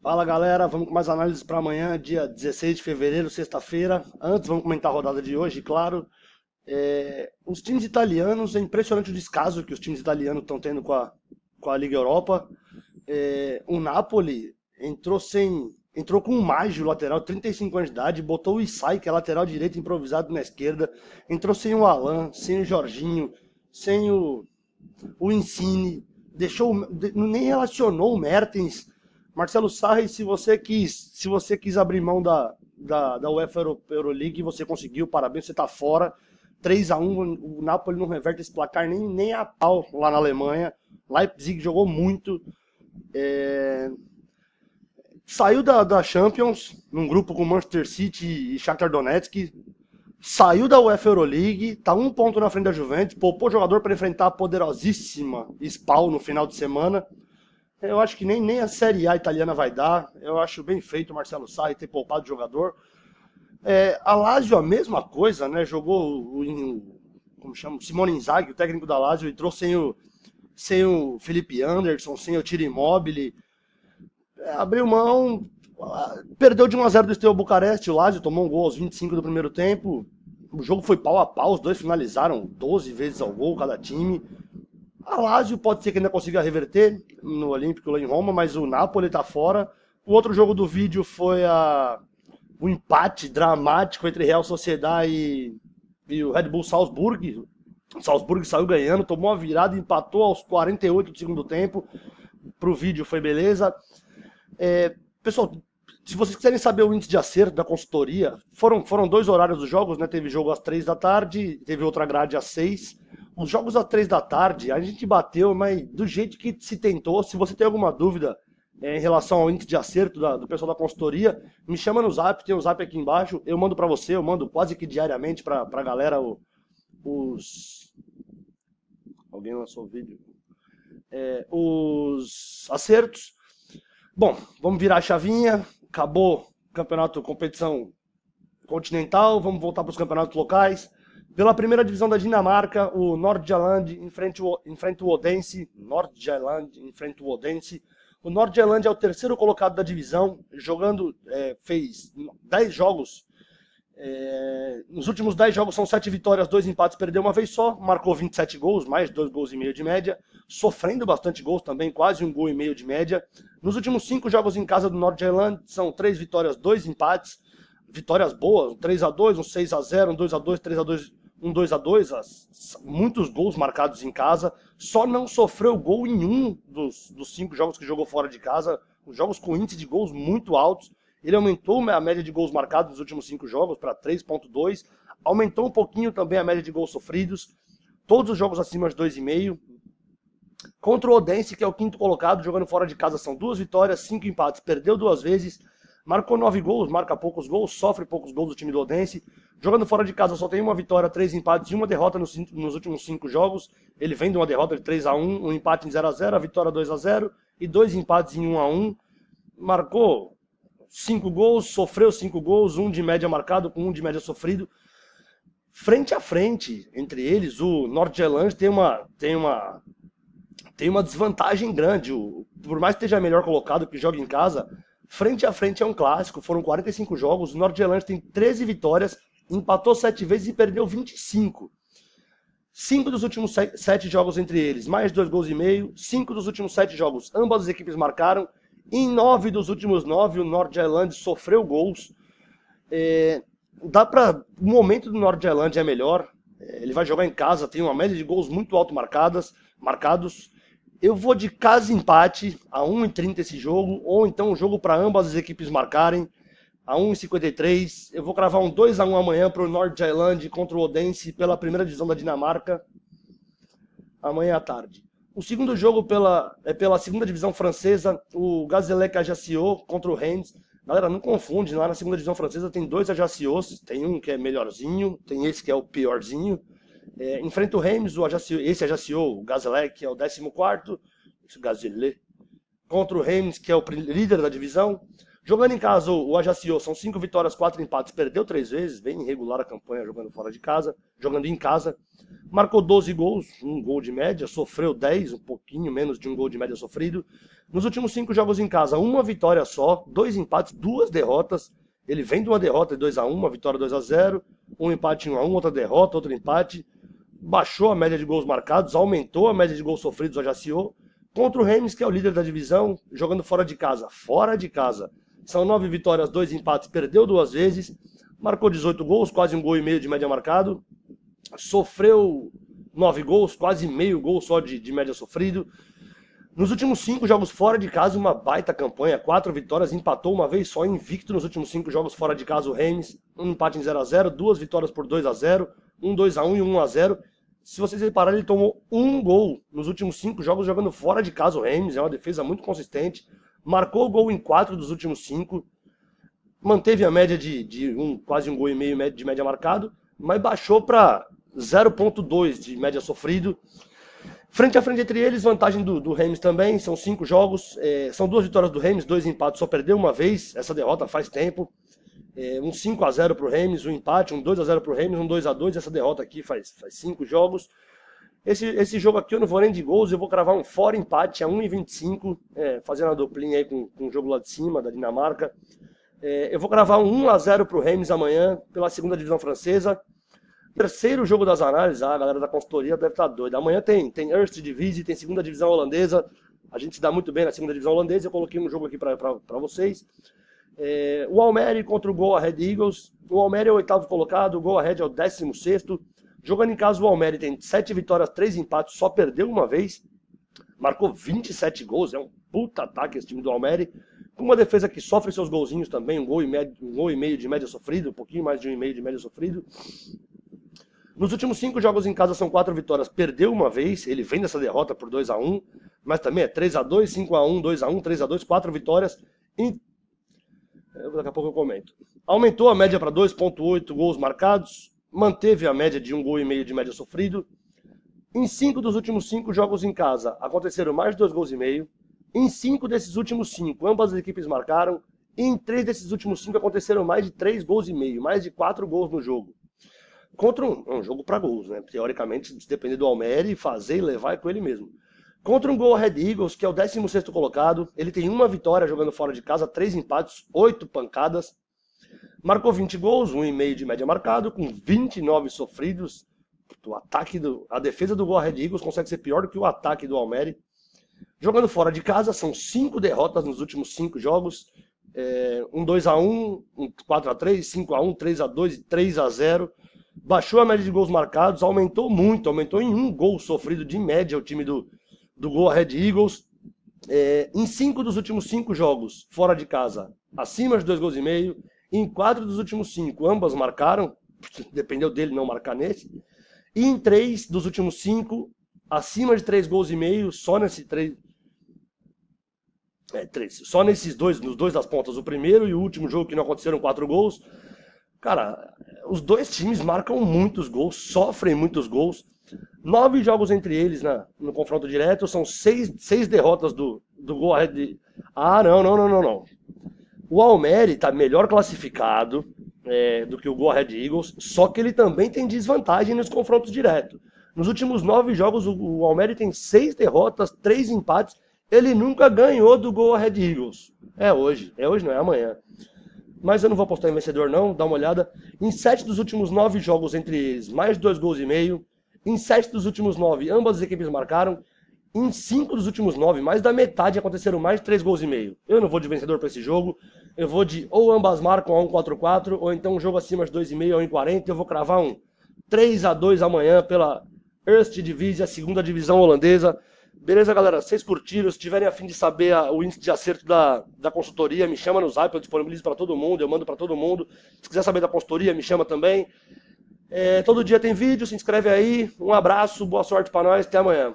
Fala galera, vamos com mais análises para amanhã, dia 16 de fevereiro, sexta-feira. Antes, vamos comentar a rodada de hoje, claro. Os times italianos, é impressionante o descaso que os times italianos estão tendo com a Liga Europa. O Napoli entrou com o Maggio, lateral, 35 anos de idade, botou o Isai, que é lateral direito, improvisado na esquerda. Entrou sem o Alan, sem o Jorginho, sem o Insigne, nem relacionou o Mertens. Marcelo Sarri, se você quis abrir mão da UEFA Euroleague, você conseguiu, parabéns, você está fora. 3-1, o Napoli não reverte esse placar nem a pau lá na Alemanha. Leipzig jogou muito. Saiu da Champions, num grupo com Manchester City e Shakhtar Donetsk. Saiu da UEFA Euroleague, tá um ponto na frente da Juventus, poupou jogador para enfrentar a poderosíssima Spal no final de semana. Eu acho que nem a Série A italiana vai dar. Eu acho bem feito o Marcelo Sarri ter poupado o jogador. A Lazio a mesma coisa, né? Jogou como chama? Simone Inzaghi, o técnico da Lazio, entrou sem o Felipe Anderson, sem o Ciro Immobile. Abriu mão, perdeu de 1-0 do Steaua Bucareste. O Lazio tomou um gol aos 25 do primeiro tempo. O jogo foi pau a pau, os dois finalizaram 12 vezes ao gol cada time. A Lazio pode ser que ainda consiga reverter no Olímpico lá em Roma, mas o Napoli tá fora. O outro jogo do vídeo foi o empate dramático entre Real Sociedad e o Red Bull Salzburg. O Salzburg saiu ganhando, tomou uma virada e empatou aos 48 do segundo tempo. Pro vídeo foi beleza. Pessoal, se vocês quiserem saber o índice de acerto da consultoria, foram dois horários dos jogos, né? Teve jogo às 3 da tarde, teve outra grade às 6. Os jogos às 3 da tarde, a gente bateu, mas do jeito que se tentou. Se você tem alguma dúvida em relação ao índice de acerto do pessoal da consultoria, me chama no Zap, tem o Zap aqui embaixo, eu mando pra você, eu mando quase que diariamente pra galera os... Alguém lançou o vídeo? Os acertos. Bom, vamos virar a chavinha, acabou o campeonato, competição continental, vamos voltar para os campeonatos locais. Pela primeira divisão da Dinamarca, o Nordjylland enfrenta o Odense. O Nordjylland é o terceiro colocado da divisão, fez 10 jogos. Nos últimos 10 jogos são 7 vitórias, 2 empates, perdeu uma vez só. Marcou 27 gols, mais 2 gols e meio de média. Sofrendo bastante gols também, quase 1 gol e meio de média. Nos últimos 5 jogos em casa do Nordjylland, são 3 vitórias, 2 empates. Vitórias boas, um 3-2, um 6-0, um 2-2, 3-2, um 2-2, muitos gols marcados em casa, só não sofreu gol em um dos 5 jogos que jogou fora de casa, os jogos com índice de gols muito altos. Ele aumentou a média de gols marcados nos últimos 5 jogos para 3.2, aumentou um pouquinho também a média de gols sofridos, todos os jogos acima de 2,5. Contra o Odense, que é o quinto colocado, jogando fora de casa, são 2 vitórias, 5 empates, perdeu 2 vezes, marcou 9 gols, marca poucos gols, sofre poucos gols do time do Odense. Jogando fora de casa só tem 1 vitória, 3 empates e 1 derrota nos últimos 5 jogos. Ele vem de uma derrota de 3-1, um empate em 0-0, a vitória 2-0 e 2 empates em 1-1. Marcou 5 gols, sofreu 5 gols, 1 de média marcado com 1 de média sofrido. Frente a frente entre eles, o Nordjylland tem uma desvantagem grande. Por mais que esteja melhor colocado, que joga em casa, frente a frente é um clássico, foram 45 jogos, o Nordjylland tem 13 vitórias, empatou 7 vezes e perdeu 25. 5 dos últimos 7 jogos entre eles, mais 2 gols e meio. 5 dos últimos 7 jogos, ambas as equipes marcaram. Em 9 dos últimos 9, o Nordjylland sofreu gols. O momento do Nordjylland é melhor. Ele vai jogar em casa, tem uma média de gols muito alto marcados. Eu vou de casa empate, a 1,30 esse jogo, ou então um jogo para ambas as equipes marcarem, a 1,53. Eu vou cravar um 2-1 amanhã para o Nordjylland contra o Odense pela primeira divisão da Dinamarca, amanhã à tarde. O segundo jogo pela segunda divisão francesa, o Gazélec Ajaccio contra o Reims. Galera, não confunde, lá na segunda divisão francesa tem 2 Ajaccios, tem um que é melhorzinho, tem esse que é o piorzinho. Enfrenta o Reims, esse Ajaccio, o Gazélec, que é o 14º, esse Gazélec, contra o Reims, que é o líder da divisão. Jogando em casa, o Ajaccio são 5 vitórias, 4 empates, perdeu 3 vezes, bem irregular a campanha jogando fora de casa, jogando em casa. Marcou 12 gols, 1 gol de média, sofreu 10, um pouquinho menos de 1 gol de média sofrido. Nos últimos 5 jogos em casa, 1 vitória só, 2 empates, 2 derrotas. Ele vem de uma derrota de 2-1, uma vitória 2-0, um empate 1-1, outra derrota, outro empate. Baixou a média de gols marcados, aumentou a média de gols sofridos, o Ajaccio. Contra o Reims, que é o líder da divisão, jogando fora de casa. Fora de casa. São 9 vitórias, 2 empates, perdeu 2 vezes, marcou 18 gols, quase 1,5 gol de média marcado, sofreu 9 gols, quase meio gol só de média sofrido. Nos últimos 5 jogos fora de casa, uma baita campanha, 4 vitórias, empatou uma vez só, invicto nos últimos 5 jogos fora de casa o Reims, um empate em 0-0, 2 vitórias por 2-0, um 2-1 e um 1-0. Se vocês repararem, ele tomou 1 gol nos últimos 5 jogos jogando fora de casa o Reims, é uma defesa muito consistente. Marcou gol em 4 dos últimos 5, manteve a média de quase 1,5 gol de média marcado, mas baixou para 0,2 de média sofrido. Frente a frente entre eles, vantagem do Reims também, são 5 jogos, são 2 vitórias do Reims, 2 empates, só perdeu uma vez, essa derrota faz tempo. Um 5-0 para o Reims, um empate, um 2-0 para o Reims, um 2-2, essa derrota aqui faz 5 jogos. Esse jogo aqui eu não vou nem de gols, eu vou cravar um fora empate a 1,25, fazendo a duplinha aí com o jogo lá de cima, da Dinamarca. Eu vou cravar um 1-0 pro Reims amanhã, pela segunda divisão francesa. Terceiro jogo das análises, a galera da consultoria deve estar doida. Amanhã tem Eerste Divisie, tem segunda divisão holandesa. A gente se dá muito bem na segunda divisão holandesa, eu coloquei um jogo aqui para vocês. O Almere contra o Go Ahead Eagles. O Almere é o 8º colocado, o Go Ahead é o 16º. Jogando em casa, o Almere tem 7 vitórias, 3 empates, só perdeu uma vez. Marcou 27 gols, é um puta ataque esse time do Almere. Com uma defesa que sofre seus golzinhos também, 1,5 gol de média sofrido, um pouquinho mais de 1,5 de média sofrido. Nos últimos 5 jogos em casa são 4 vitórias, perdeu uma vez, ele vem dessa derrota por 2-1, mas também é 3-2, 5-1, 2-1, 3-2, 4 vitórias. Daqui a pouco eu comento. Aumentou a média para 2,8 gols marcados, manteve a média de 1,5 gol de média sofrido. Em 5 dos últimos 5 jogos em casa, aconteceram mais de 2,5 gols. Em 5 desses últimos 5, ambas as equipes marcaram. E em 3 desses últimos 5 aconteceram mais de 3,5 gols, mais de 4 gols no jogo. Contra um jogo para gols, né? Teoricamente, se depender do Almere, fazer e levar é com ele mesmo. Contra um Go Ahead Eagles, que é o 16º colocado, ele tem 1 vitória jogando fora de casa, 3 empates, 8 pancadas. Marcou 20 gols, 1,5 de média marcado, com 29 sofridos. A defesa do Go Ahead Eagles consegue ser pior do que o ataque do Almere. Jogando fora de casa, são 5 derrotas nos últimos 5 jogos. Um 2-1, um 4-3, 5-1, 3-2 e 3-0. Baixou a média de gols marcados, aumentou muito, aumentou em 1 gol sofrido de média o time do Go Ahead Eagles. Em 5 dos últimos 5 jogos, fora de casa, acima de 2,5 gols. Em 4 dos últimos 5, ambas marcaram, dependeu dele não marcar nesse. E em 3 dos últimos 5, acima de 3,5 gols, só nesses dois, nos dois das pontas, o primeiro e o último jogo que não aconteceram 4 gols. Cara, os dois times marcam muitos gols, sofrem muitos gols. 9 jogos entre eles no confronto direto, são 6 derrotas do Go Ahead. Não. O Almere está melhor classificado do que o Go Ahead Eagles, só que ele também tem desvantagem nos confrontos diretos. Nos últimos 9 jogos, o Almere tem 6 derrotas, 3 empates. Ele nunca ganhou do Go Ahead Eagles. É hoje não é amanhã. Mas eu não vou apostar em vencedor não, dá uma olhada. Em 7 dos últimos 9 jogos entre eles, mais de 2,5 gols. Em 7 dos últimos 9, ambas as equipes marcaram. Em 5 dos últimos 9, mais da metade aconteceram mais de 3,5 gols. Eu não vou de vencedor para esse jogo. Eu vou de ou ambas marcam a 1,44, ou então um jogo acima de 2,5 a 1,40. Eu vou cravar um 3-2 amanhã pela Eerste Divisie, a segunda divisão holandesa. Beleza, galera? Vocês curtiram? Se tiverem a fim de saber o índice de acerto da consultoria, me chama no Zap, eu disponibilizo para todo mundo, eu mando para todo mundo. Se quiser saber da consultoria, me chama também. Todo dia tem vídeo, se inscreve aí. Um abraço, boa sorte para nós, até amanhã.